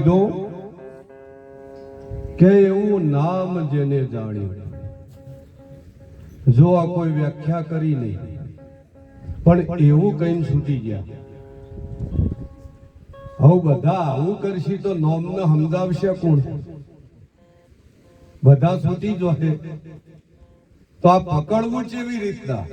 કીધું કે એવું નામ જેને જાણ્યું, જો આ કોઈ વ્યાખ્યા કરી નહીં, પણ એવું કઈ છૂટી ગયા. હવે બધા આવું કરશી તો નોમને સમજાવશે કોણ? બધા છૂટી જોશે તો આ પકડવું કેવી રીતના?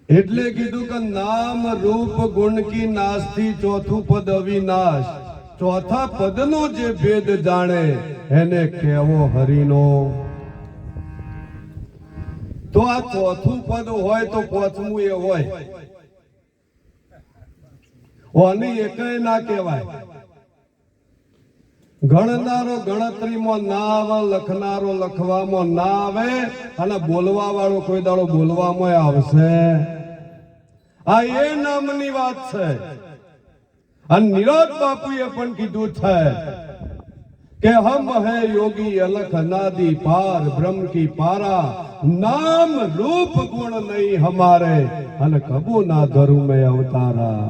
એટલે કીધું કે નામ રૂપ ગુણ કી નાસ્તી ચોથું પદ અવિનાશ. ચોથા પદનો જે ભેદ જાણે એને કહેવો હરિનો. તો આ ચોથું પદ હોય તો પાંચમું એ હોય, ઓની એકેય ના કહેવાય. ગણનારો ગણતરીમાં ના આવે, લખનારો લખવામાં ના આવે, અને બોલવા વાળો કોઈ દાડો બોલવામાં આવશે. આ એ નામની વાત છે. અને નિરોધ બાપુએ પણ કીધું છે કે હમ હે યોગી અલખ અનાદિ પાર બ્રહ્મ કી પારા, નામ રૂપ ગુણ નહીં હમારે, અને કબૂ ના ધરું મેં અવતારા.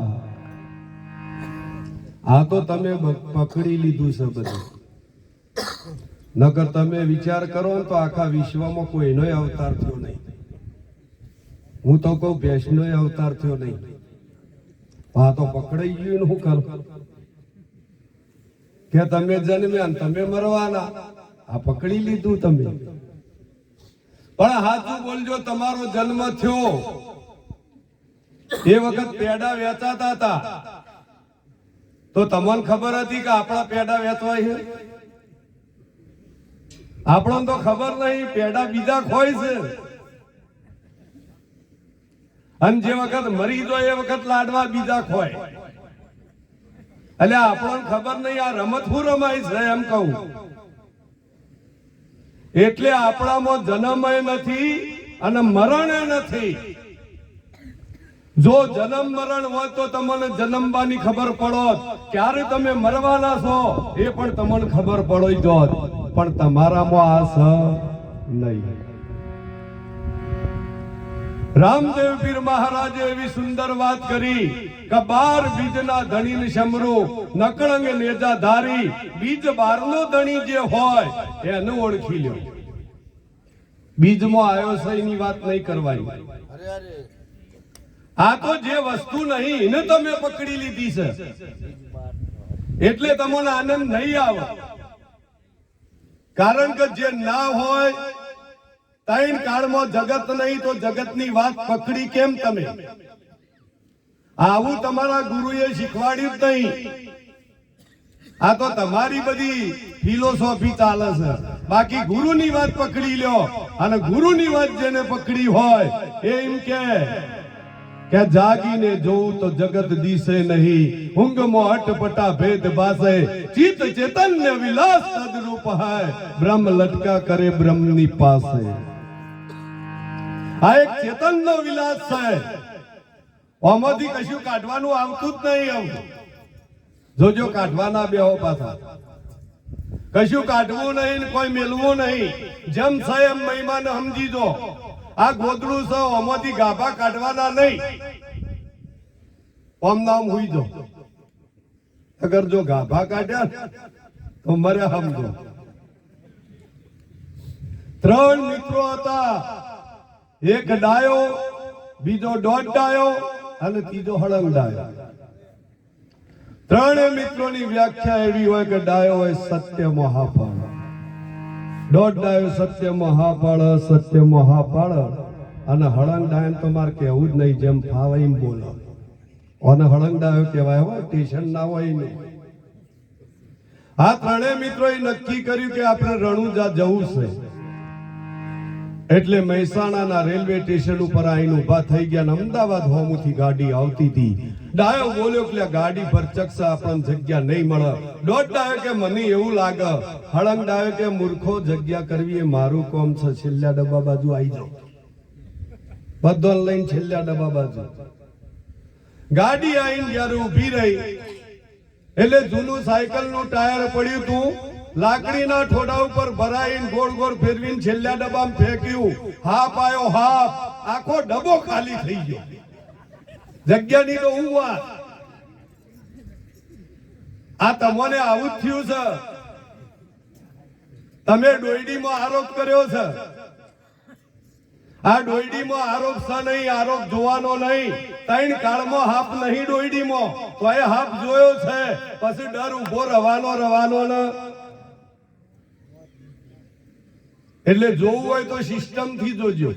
આ તો તમે પકડી લીધું છે બધું. નકર તમે વિચાર કરો ને તો આખા વિશ્વમાં કોઈનો અવતાર થયો નહીં. હું તો કહું ભેંસનો અવતાર થયો નહીં. આ તો પકડાઈ ગયું ને હું કરું કે તમે જન્મ્યા ને તમે મરવાના. આ પકડી લીધું તમે. પણ હાચું બોલજો, તમારો જન્મ થયો એ વખત પેડા વેચાતા હતા તો તમને ખબર હતી કે આપણા પેડા વેચવાય છે? આપણને તો ખબર નહીં, પેડા બીજા ખોય છે. અને જે વખત મરી જાય એ વખત લાડવા બીજા ખોય. એટલે આપણને ખબર નહીં આ રમત હું રમાય છે એમ કહું. એટલે આપણામાં જન્મ નથી અને મરણ નથી. જો જન્મ મરણ હોય તો તમને જન્મવાની ખબર પડો, ક્યારે તમે મરવાના છો એ પણ તમને ખબર પડી જોત. પણ તમારામાં આ છે નહીં. રામદેવ પીર મહારાજે એવી સુંદર વાત કરી કે 12 બીજના ધણીને સમરો, નકળંગ નેજા ધારી. બીજ 12નો ધણી જે હોય એને ઓળખી લ્યો. બીજમાં આવ્યો છે એની વાત નહીં કરવાની. આ તો જે વસ્તુ નહીં એને તમે પકડી લીધી છે એટલે તમને આનંદ નહીં આવે. કારણ કે જે ના હોય, ત્રણ કાળમાં જગત નહીં તો જગતની વાત પકડી કેમ તમે? આવું તમારા ગુરુએ શીખવાડ્યું જ નહીં. આ તો તમારી બધી ફિલોસોફી ચાલે છે. બાકી ગુરુની વાત પકડી લ્યો. અને ગુરુની વાત જેને પકડી હોય એ એમ કે જાગીને જોઉં તો જગત દિશે નહીં, ઊંઘમાં અટપટા ભેદ ભાસે, ચિત્ત ચેતન્ય વિલાસ તદરૂપ હૈ, બ્રહ્મ લટકા કરે બ્રહ્મની પાસે. આ એક ચેતનનો વિલાસ છે. આમાંથી કશું કાઢવાનું આવતું જ નહીં. જોજો કાઢવાના બેહો પાછા. કશું કાઢવું નહીં, કોઈ મેળવું નહીં. જેમ છે એમ મહિમાને સમજી જો. આ ગોદડું છે, આમાંથી ગાભા કાઢવાના નહીં. ઓમ નામ હુઈ જો. અગર જો ગાભા કાઢ્યા તો મરે સમજો. 3 મિત્રો હતા. એક ડાયો, બીજો દોઢ ડાયો અને ત્રીજો હળંગ ડાયો. 3 મિત્રોની વ્યાખ્યા એવી હોય કે ડાયો હોય સત્ય મહાફળ, દોઢ ડાયો સત્ય મહાફળ, સત્ય મહાફળ, અને હળંગ ડાયો તમારે કેવું જ નહીં, જેમ ફાવે એમ બોલો. અને હળંગ ડાયો કહેવાય હોય, ટેન્શન ના હોય નહીં. આ 3 મિત્રોએ નક્કી કર્યું કે આપણે રણુજા જવું છે. એટલે મહેસાણાના રેલવે સ્ટેશન ઉપર આવીને ઉભા થઈ ગયા. અમદાવાદ હોમથી ગાડી આવતી હતી. ડાયો બોલ્યો કે ગાડી ભરચકશે, આપણને જગ્યા નહીં મળે. દોઢ ડાયો કે મને એવું લાગે. હળંગ ડાયો કે મૂર્ખો, જગ્યા કરવી એ મારું કામ છે, છેલ્લા ડબ્બા બાજુ આવી જાઓ. બધો લઈને છેલ્લા ડબ્બા બાજુ ગાડી આવીને જયારે ઉભી રહી એટલે જૂનું સાયકલ નું ટાયર પડ્યું તું. લાકડીના ઠોડા ઉપર ભરાઈને ગોળ ગોળ ફેરવીને છેલ્લા ડબ્બામાં ફેંક્યું. હાફ આવ્યો, હાફ. આખો ડબ્બો ખાલી થઈ ગયો. જગ્યાની તો હું વાત. આ તમને આવું જ થયું છે. તમે ડોયડીમાં આરોપ કર્યો છે. આ ડોયડીમાં આરોપ છે નહીં, આરોપ જોવાનો નહીં. 3 કાળમાં હાપ નહીં ડોયડીમાં, તો એ હાપ જોયો છે. પછી ડર ઉભો રવાનો ને. એટલે જોવું હોય તો સિસ્ટમ થી જોજો.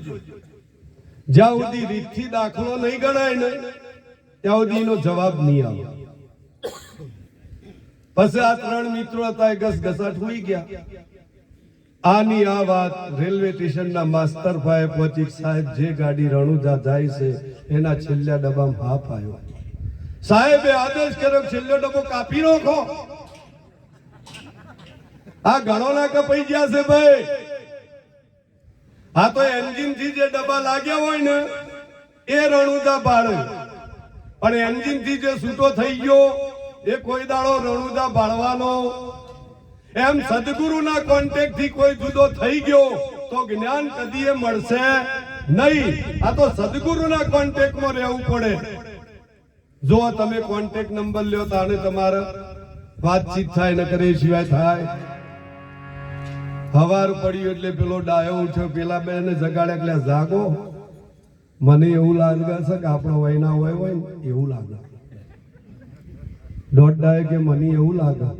જ્યાં સુધી રીતથી દાખલો નહીં ગણાય ને ત્યાં સુધી એનો જવાબ નહીં આવે. પછી આ 3 મિત્રો હતા, ઘસઘસાટ હોઈ ગયા. આની આ વાત રેલવે સ્ટેશનના માસ્તર ભાઈ પહોંચી. સાહેબ, જે ગાડી રણુજા જાય છે એના છેલ્લા ડબ્બામાં હાફ આવ્યો. સાહેબે આદેશ કર્યો, છેલ્લો ડબ્બો કાપી નાખો. આ ઘણો ના કપાઈ ગયા છે ભાઈ. આ તો એન્જિન થી જે ડબ્બા લાગ્યા હોય ને એ રણુજા બાળે, પણ એન્જિન થી જે છૂટો થઈ ગયો એ કોઈ દાડો રણુજા બાળવાનો. એમ સદગુરુના કોન્ટેક્ટ થી કોઈ જુદો થઈ ગયો તો જ્ઞાન કદીએ મળશે નહીં. આ તો સદગુરુના કોન્ટેક્ટમાં રહેવું પડે. જો તમે કોન્ટેક્ટ નંબર લ્યો તો આને તમારે વાતચીત થાય, ન કરે સિવાય થાય. હવાર પડ્યું એટલે પેલો ડાયો ઉઠ્યો, પેલા બેને જગાડ્યા, એટલે જાગો. મને એવું લાગે છે કે આપણો વયના હોય ને એવું લાગે. દોઢ કે મને એવું લાગે.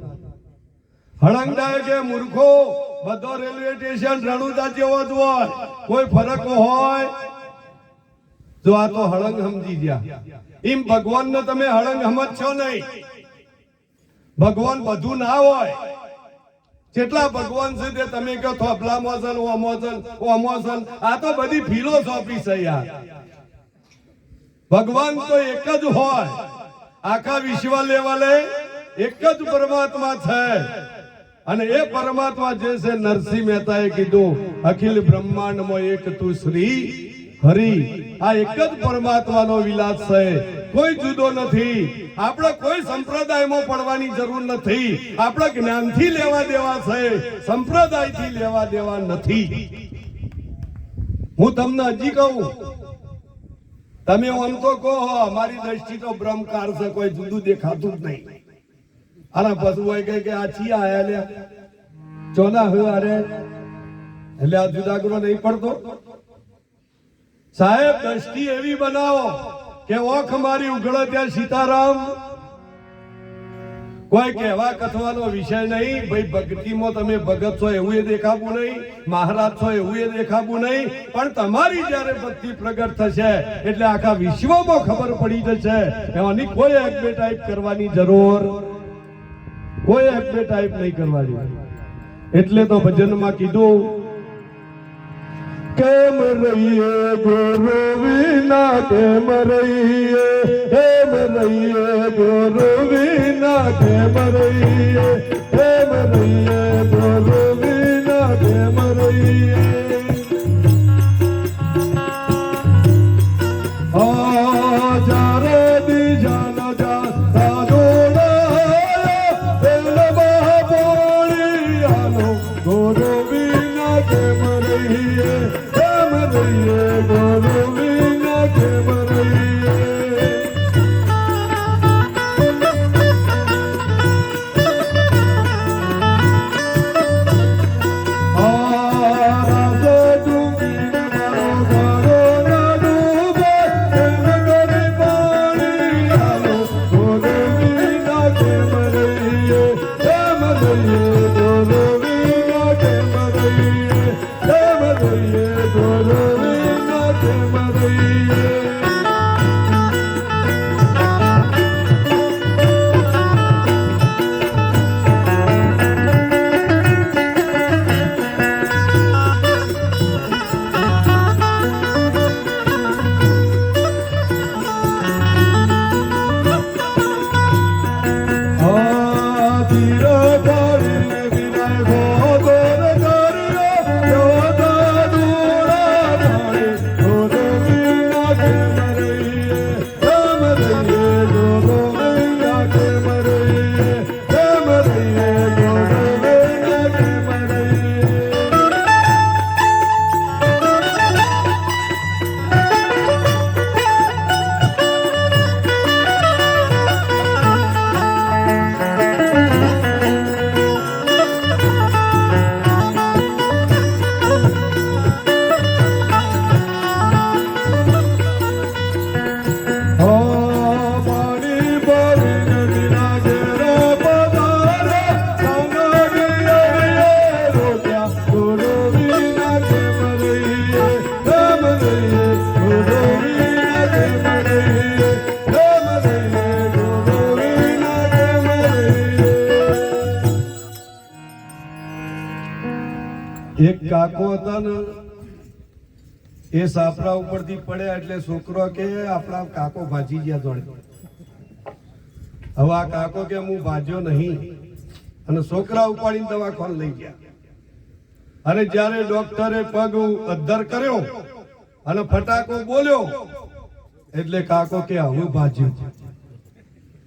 હળંગ ડાય કે મૂર્ખો, બધો રેલવે સ્ટેશન રણુજા જેવો જ હોય, કોઈ ફરક હોય? જો આ તો હળંગ સમજી ગયા. એમ ભગવાન ને તમે હળંગ સમજશો નહીં. ભગવાન બધું ના હોય. કેટલા ભગવાન છે તે તમે કહો થોપલા મોસન, ઓમોસન. આ તો બધી ફિલોસોફી છે યાર. ભગવાન તો એક જ હોય. આખા વિશ્વ લેવલે એક જ પરમાત્મા છે. અને એ પરમાત્મા જે છે, નરસિંહ મહેતાએ કીધું, અખિલ બ્રહ્માંડમાં એક તું શ્રી હરિ. આ એક જ પરમાત્માનો વિલાસ છે, કોઈ જુદો નથી. આપણે કોઈ સંપ્રદાયમાં પડવાની જરૂર નથી. આપણે જ્ઞાનથી લેવા દેવા છે, સંપ્રદાયથી લેવા દેવા નથી. હું તમને હજી કહું, તમે આમ તો કહો અમારી દ્રષ્ટિ તો બ્રહ્મકાર છે, કોઈ જુદું દેખાતું જ નહીં. આના પશુ હોય કે આ છી આયા લે ચોના હું અરે એટલે આ જુદાગરો નહીં પડતો. સાહેબ, દ્રષ્ટિ એવી બનાવો કે ઓખ મારી ઉઘડો ત્યાં સીતારામ. કોઈ કહેવા કથવાનો વિષય નહીં ભાઈ. ભક્તિમાં તમે ભગત છો એવું એ દેખાવું નહીં, મહારાજ છો એવું એ દેખાવું નહીં. પણ તમારી જયારે ભક્તિ પ્રગટ થશે એટલે આખા વિશ્વમાં ખબર પડી જશે. એની કોઈ એડવર્ટાઇઝ કરવાની જરૂર, કોઈ એડવર્ટાઇઝ નહીં કરવાની. એટલે તો ભજનમાં કીધું, કેમ રહીએ ગુરુ વિના, કેમ રહીએ, કેમ રહીએ ગુરુ વિના, કેમ રહીએ, કેમ રહીએ ગુરુ વિના, કેમ રહીએ. જ્યારે દીજાનો જા ગુરુ વિના કેમ રહીએ, કેમ રહીએ ગુરુ વિના, કેમ રહીએ. એક કાકો હતા ને, એ સાપરા ઉપરથી પડ્યા એટલે છોકરો કે આપણા કાકો ભાજી ગયા જોડે. હવે આ કાકો કે હું ભાજ્યો નહીં, અને છોકરા ઉપાડીને દવાખાને લઈ ગયા. અને જ્યારે ડોક્ટરે પગ અદ્ધર કર્યો અને ફટાકો બોલ્યો એટલે કાકો કે હવે ભાજ્યો.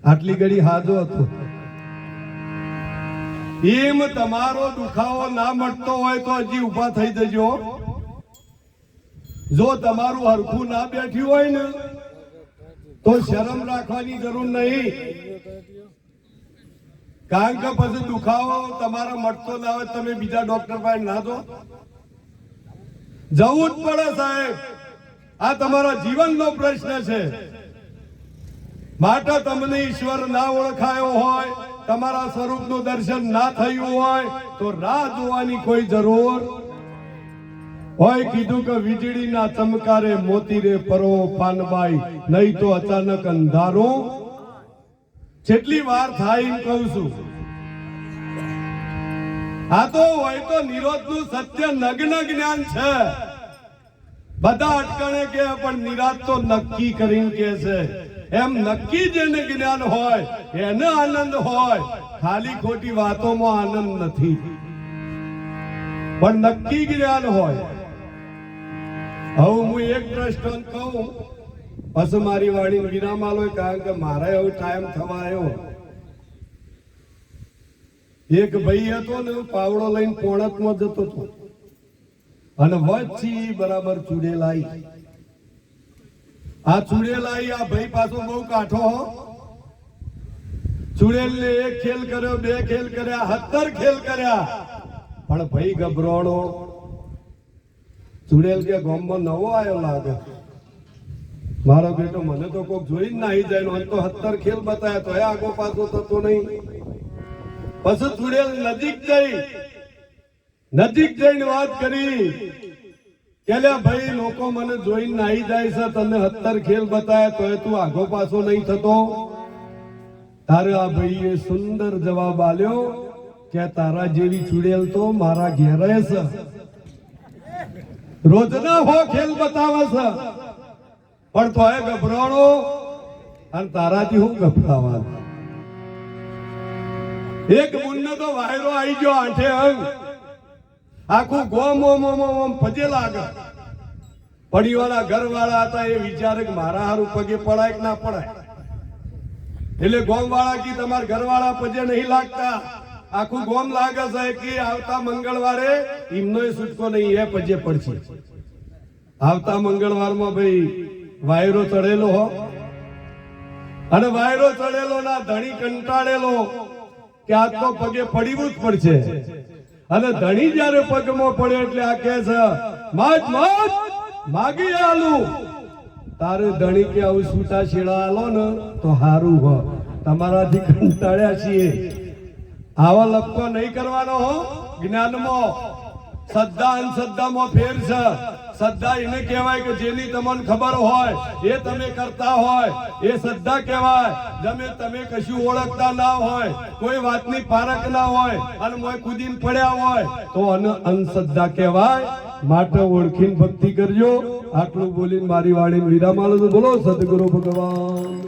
આટલી ઘડી હાજો હતો. એમ તમારો દુખાવો ના મળતો હોય તો હજી ઉભા થઈ જજો. જો તમારું હરખું ના બેઠ્યું હોય ને તો શરમ રાખવાની જરૂર નહીં. કારણ કે પછી દુખાવો તમારા મળતો ના હોય, તમે બીજા ડોક્ટર પાસે ના જો. જવું જ પડે સાહેબ. આ તમારા જીવનનો પ્રશ્ન છે. માટે તમને ઈશ્વર ના ઓળખાયો હોય, તમારા સ્વરૂપનું દર્શન ના થયું હોય તો રાહ જોવાની કોઈ જરૂર હોય. કીધું કે વીજળીના ચમકારે મોતી રે પરો પાનબાઈ, નહીં તો અચાનક અંધારું. જેટલી વાર થાય એમ કહું છું. આ તો હોય તો નિરોધનું સત્ય નગ્ન જ્ઞાન છે. બધા અટકણે કે પણ નિરાત તો નક્કી કરીને કે છે. એમ નક્કી જેને જ્ઞાન હોય એને આનંદ હોય. ખાલી ખોટી વાતોમાં આનંદ નથી, પણ નક્કી જ્ઞાન હોય. હવે હું એક દ્રષ્ટાંત કહું, પછી મારી વાણી વિરામ આલો. કારણ કે મારે એવો ટાઈમ થવા આવ્યો. એક ભાઈ હતો ને, પાવડો લઈને પોણતમાં જતો હતો અને વચ્ચે બરાબર ચૂડેલાઈ. આ ચૂડેલાઈ આ ભાઈ પાછો બહુ કાઠો. ચૂડેલ ને એક ખેલ કર્યો, બે ખેલ કર્યા, 17 ખેલ કર્યા, પણ ભાઈ ગભરાણો. ચૂડેલ કે ગામમાં નવો આવ્યો લાગે, મારો બેટો મને તો કોક જોઈને નાહી જાય. તો 17 ખેલ બતાવ્યા તો આગો પાછો થતો નહીં. પછી ચૂડેલ નજીક જઈને વાત કરી કે ભાઈ લોકો મને જોઈને નાહી જાય છે, તને 17 ખેલ બતાવ્યા તો તું આગો પાછો નહીં થતો. તારે આ ભાઈએ સુંદર જવાબ આલ્યો કે તારા જેવી ચૂડેલ તો મારા ઘેરે છે, રોજના હો ખેલ બતાવે છે, પણ તોય ગભરાણો. અને તારાથી હું ગભરાવાનું. એક મુન્ને તો વાયરો આવી ગયો આઠે અંગ, આખું ગોમ ઓમ ફજે લાગે. પડીવાળા ઘરવાળા હતા, એ વિચારે કે મારા હારું પગે પડાય કે ના પડાય. એટલે ગોમ વાળા કી તમારા ઘરવાળા પગે નહીં લાગતા, આખું ગોમ લાગે છે કે આવતા મંગળવારે એમનો છૂટકો નહીં, એ પજે પડશે. આવતા મંગળવારમાં ભાઈ વાયરો ચડેલો હો, અને વાયરો ચડેલો ના ધણી કંટાળેલો કે આ તો પગે પડવું જ પડશે. અને ધણી જયારે પગમાં પડે એટલે આ કે છે માગી આલું. તારે ધણી કે આવું છૂટા છેડા આલો ને તો હારું હો, તમારાથી કંટાળ્યા છીએ. આવા લપકો નહીં કરવાનો હો. જ્ઞાનમાં શ્રદ્ધા અંધશ્રદ્ધામાં ફેર છે. શ્રદ્ધા એને કહેવાય કે જેની તમને ખબર હોય એ તમે કરતા હોય, એ શ્રદ્ધા કહેવાય. તમે કશું ઓળખતા ના હોય, કોઈ વાતની પારખ ના હોય અને મોય કૂદીને પડ્યા હોય તો અંધશ્રદ્ધા કહેવાય. માટે ઓળખીને ભક્તિ કરજો. આટલું બોલીને મારી વાણીને વિરામ આલો. બોલો સદગુરુ ભગવાન.